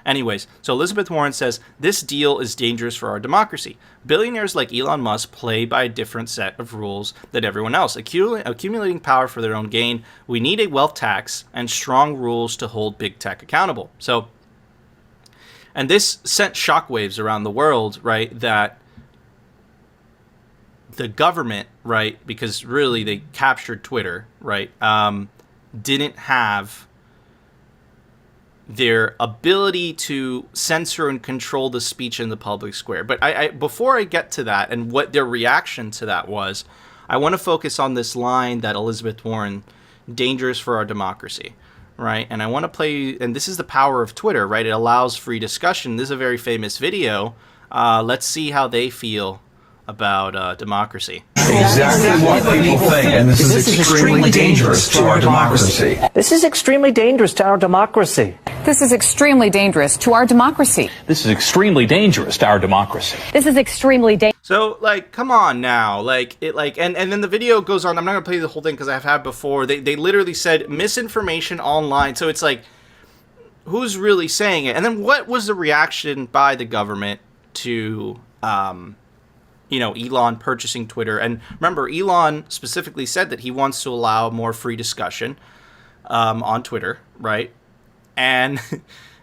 Anyways, so Elizabeth Warren says, this deal is dangerous for our democracy. Billionaires like Elon Musk play by a different set of rules than everyone else, accumulating power for their own gain. We need a wealth tax and strong rules to hold big tech accountable. So, and this sent shockwaves around the world, right, that the government, right, because really they captured Twitter, right, didn't have their ability to censor and control the speech in the public square. But I before I get to that and what their reaction to that was, I want to focus on this line that Elizabeth Warren, dangerous for our democracy, right? And I want to play, and this is the power of Twitter, right? It allows free discussion. This is a very famous video. Let's see how they feel about democracy. Exactly what people think, and this is extremely dangerous to our democracy. This is extremely dangerous to our democracy. This is extremely dangerous to our democracy. This is extremely dangerous to our democracy. This is extremely dangerous. So, like, come on now. Like, it, like, and then the video goes on. I'm not going to play the whole thing because I have had before. They literally said misinformation online. So it's like, who's really saying it? And then what was the reaction by the government to, you know, Elon purchasing Twitter? And remember, Elon specifically said that he wants to allow more free discussion on Twitter, right? And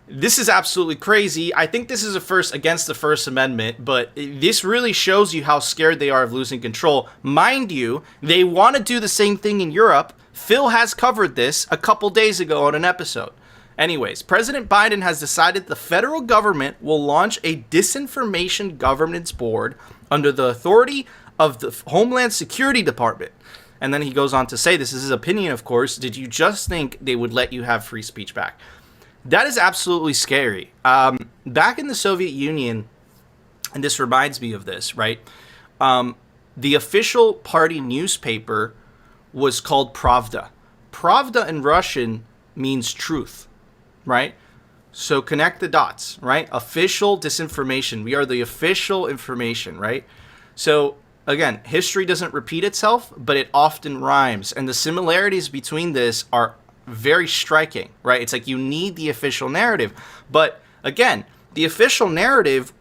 this is absolutely crazy. I think this is a first against the First Amendment, but this really shows you how scared they are of losing control. Mind you, they want to do the same thing in Europe. Phil has covered this a couple days ago on an episode. Anyways, President Biden has decided the federal government will launch a disinformation governance board under the authority of the Homeland Security Department. And then he goes on to say, this is his opinion, of course, did you just think they would let you have free speech back? That is absolutely scary. Back in the Soviet Union, and this reminds me of this, right? The official party newspaper was called Pravda. Pravda in Russian means truth, right? So connect the dots, right? Official disinformation. We are the official information, right? So again, history doesn't repeat itself, but it often rhymes. And the similarities between this are very striking, right? It's like you need the official narrative. But again, the official narrative,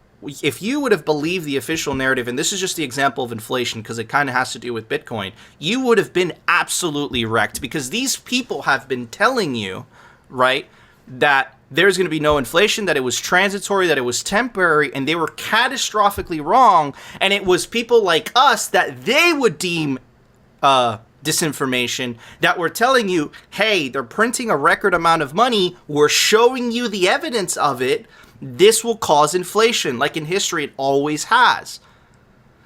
if you would have believed the official narrative, and this is just the example of inflation because it kind of has to do with Bitcoin, you would have been absolutely wrecked because these people have been telling you, right, that there's going to be no inflation, that it was transitory, that it was temporary, and they were catastrophically wrong. And it was people like us that they would deem disinformation that were telling you, hey, they're printing a record amount of money. We're showing you the evidence of it. This will cause inflation, like in history it always has.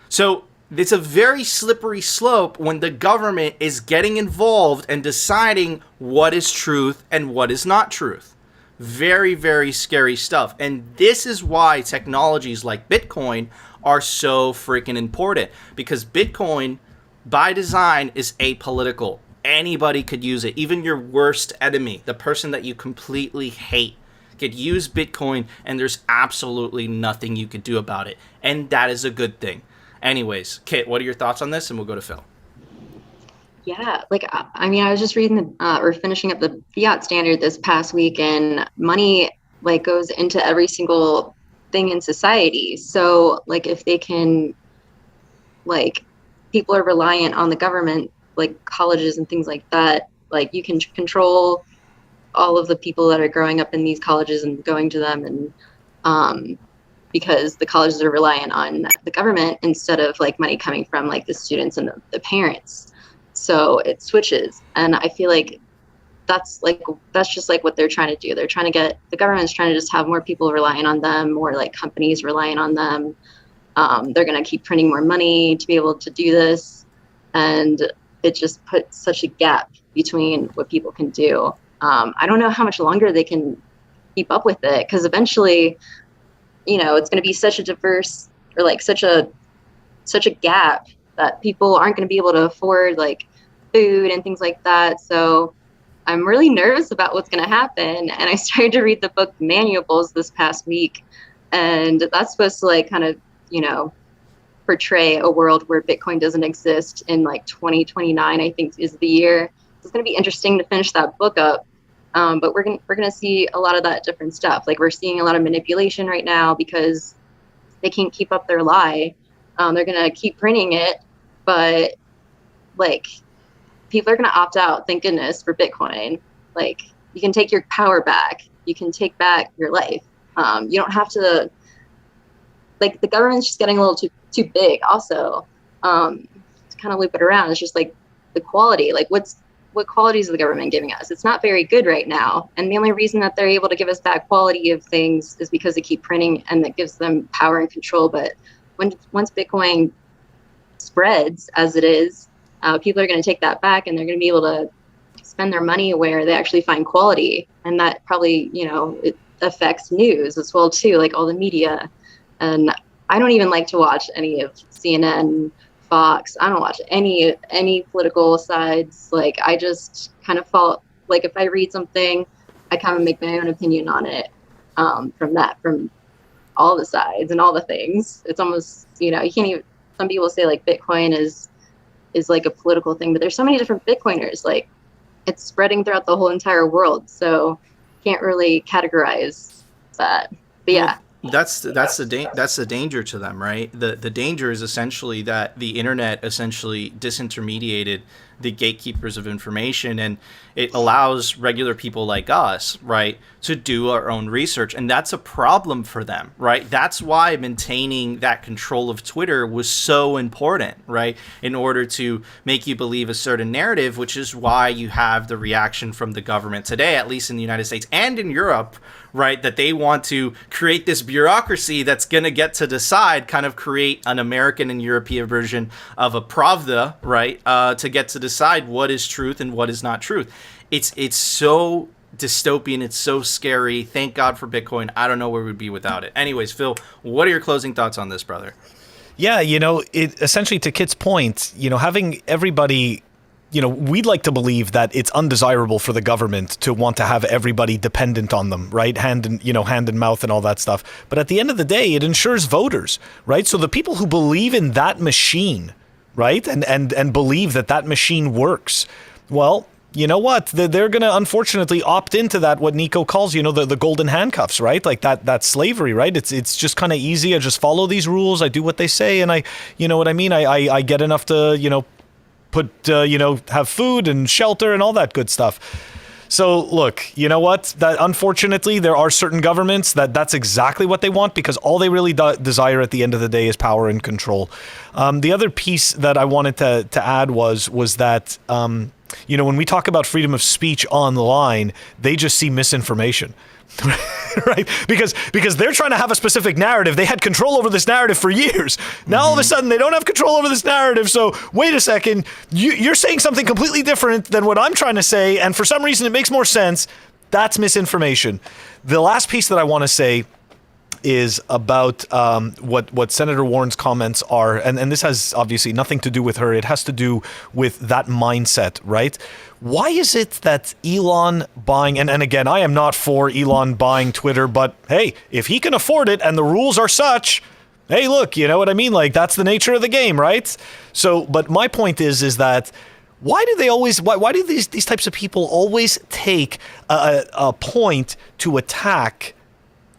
So it's a very slippery slope when the government is getting involved and deciding what is truth and what is not truth. Very, very scary stuff. And this is why technologies like Bitcoin are so freaking important. Because Bitcoin, by design, is apolitical. Anybody could use it. Even your worst enemy, the person that you completely hate, could use Bitcoin, and there's absolutely nothing you could do about it. And that is a good thing. Anyways, Kit, what are your thoughts on this? And we'll go to Phil. Yeah, like, I mean, I was just reading or finishing up the fiat standard this past week, and money like goes into every single thing in society. So like if they can, like, people are reliant on the government, like colleges and things like that, like you can control all of the people that are growing up in these colleges and going to them, and because the colleges are reliant on the government instead of like money coming from like the students and the parents. So it switches, and I feel like that's just like what they're trying to do. They're trying to get, the government's trying to just have more people relying on them, more like companies relying on them. They're going to keep printing more money to be able to do this, and it just puts such a gap between what people can do. I don't know how much longer they can keep up with it, because eventually, you know, it's going to be such a diverse, or like such a gap that people aren't going to be able to afford like food and things like that. So I'm really nervous about what's going to happen. And I started to read the book Manuals this past week, and that's supposed to like kind of, you know, portray a world where Bitcoin doesn't exist in like 2029, I think is the year. So it's going to be interesting to finish that book up. But we're gonna see a lot of that different stuff. Like we're seeing a lot of manipulation right now because they can't keep up their lie. They're gonna keep printing it, but like people are gonna opt out. Thank goodness for Bitcoin. Like you can take your power back. You can take back your life. You don't have to. Like the government's just getting a little too big. Also, to kind of loop it around, it's just like the quality. Like what qualities is the government giving us? It's not very good right now. And the only reason that they're able to give us that quality of things is because they keep printing, and that gives them power and control. But once Bitcoin spreads as it is, people are going to take that back, and they're going to be able to spend their money where they actually find quality. And that probably, you know, it affects news as well too, like all the media. And I don't even like to watch any of CNN, Fox. I don't watch any political sides. Like I just kind of fall, like if I read something, I kind of make my own opinion on it, from all the sides and all the things. It's almost, you know, you can't even, some people say like Bitcoin is like a political thing, but there's so many different Bitcoiners. Like it's spreading throughout the whole entire world, so can't really categorize that. But yeah. That's the danger to them, right? The danger is essentially that the internet essentially disintermediated the gatekeepers of information, and it allows regular people like us, right, to do our own research. And that's a problem for them, right? That's why maintaining that control of Twitter was so important, right, in order to make you believe a certain narrative, which is why you have the reaction from the government today, at least in the United States and in Europe, right, that they want to create this bureaucracy that's going to get to decide, kind of create an American and European version of a Pravda, right, to get to decide what is truth and what is not truth. It's so dystopian. It's so scary. Thank God for Bitcoin. I don't know where we'd be without it. Anyways, Phil, what are your closing thoughts on this, brother? Yeah, it essentially, to Kit's point, having everybody, we'd like to believe that it's undesirable for the government to want to have everybody dependent on them, right? Hand and mouth and all that stuff. But at the end of the day, it ensures voters, right? So the people who believe in that machine, right, and believe that machine works, well, you know what? They're going to unfortunately opt into that, what Nico calls, the golden handcuffs, right? Like that slavery, right? It's just kind of easy. I just follow these rules. I do what they say. And I get enough to, have food and shelter and all that good stuff. So look, you know what? That unfortunately, there are certain governments that's exactly what they want, because all they really desire at the end of the day is power and control. The other piece that I wanted to add was that, when we talk about freedom of speech online, they just see misinformation. Right? Because they're trying to have a specific narrative. They had control over this narrative for years. Now all of a sudden they don't have control over this narrative. So wait a second, you're saying something completely different than what I'm trying to say, and for some reason it makes more sense. That's misinformation. The last piece that I want to say is about what Senator Warren's comments are, and this has obviously nothing to do with her. It has to do with that mindset, right? Why is it that Elon buying, and again, I am not for Elon buying Twitter, but hey, if he can afford it and the rules are such, hey, look, you know what I mean? Like, that's the nature of the game, right? So, but my point is that why do these types of people always take a point to attack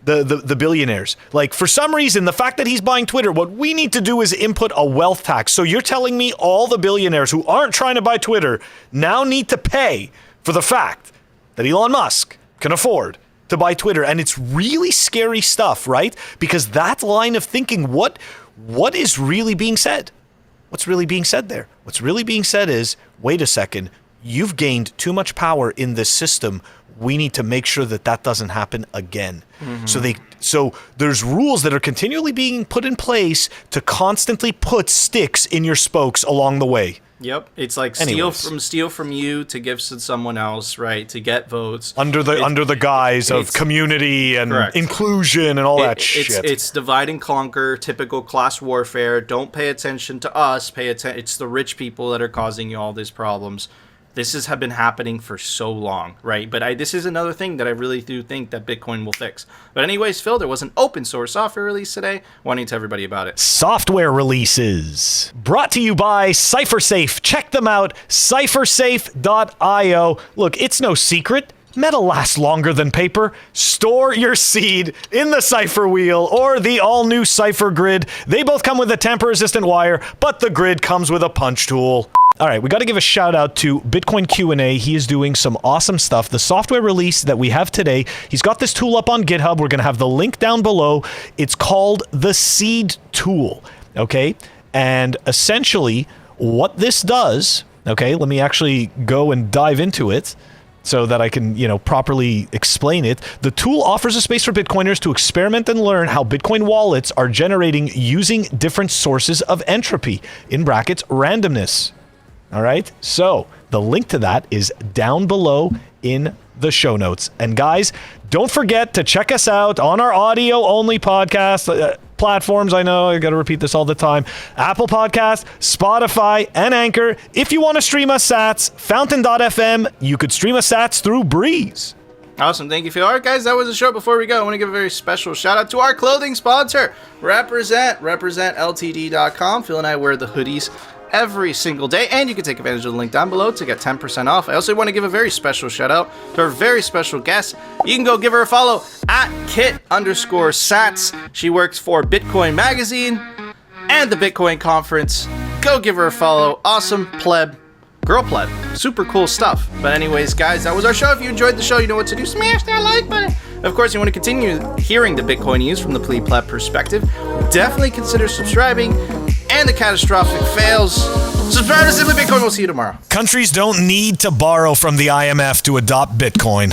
the billionaires? Like, for some reason, the fact that he's buying Twitter, what we need to do is input a wealth tax. So you're telling me all the billionaires who aren't trying to buy Twitter now need to pay for the fact that Elon Musk can afford to buy Twitter? And it's really scary stuff, right? Because that line of thinking, what is really being said? What's really being said there? What's really being said is, wait a second, you've gained too much power in this system. We need to make sure that doesn't happen again. Mm-hmm. So there's rules that are continually being put in place to constantly put sticks in your spokes along the way. Yep, it's like steal from you to give to someone else, right? To get votes under the guise of community and inclusion and all that shit. It's divide and conquer, typical class warfare. Don't pay attention to us. It's the rich people that are causing you all these problems. This has been happening for so long, right? But this is another thing that I really do think that Bitcoin will fix. But anyways, Phil, there was an open source software release today. Why don't you tell everybody about it? Software releases brought to you by CypherSafe. Check them out, cyphersafe.io. Look, it's no secret. Metal lasts longer than paper. Store your seed in the Cypher wheel or the all-new Cypher grid. They both come with a tamper-resistant wire, but the grid comes with a punch tool. All right, we got to give a shout out to Bitcoin Q&A. He is doing some awesome stuff. The software release that we have today, he's got this tool up on GitHub. We're going to have the link down below. It's called the Seed Tool, okay? And essentially what this does, okay, let me actually go and dive into it so that I can, properly explain it. The tool offers a space for Bitcoiners to experiment and learn how Bitcoin wallets are generating using different sources of entropy, in brackets, randomness. All right, so the link to that is down below in the show notes. And guys, don't forget to check us out on our audio-only podcast platforms. I know I got to repeat this all the time. Apple Podcast, Spotify, and Anchor. If you want to stream us sats, Fountain.fm. You could stream us sats through Breeze. Awesome. Thank you, Phil. All right, guys, that was the show. Before we go, I want to give a very special shout out to our clothing sponsor, representltd.com. Phil and I wear the hoodies every single day, and you can take advantage of the link down below to get 10% off. I also want to give a very special shout out to our very special guest. You can go give her a follow at Kit_Sats. She works for Bitcoin Magazine and the Bitcoin Conference. Go give her a follow. Awesome pleb. girl pleb. Super cool stuff. But anyways, guys, that was our show. If you enjoyed the show, you know what to do. Smash that like button. Of course, you want to continue hearing the Bitcoin news from the pleb perspective. Definitely consider subscribing. And the catastrophic fails. Subscribe to Simply Bitcoin. We'll see you tomorrow. Countries don't need to borrow from the IMF to adopt Bitcoin.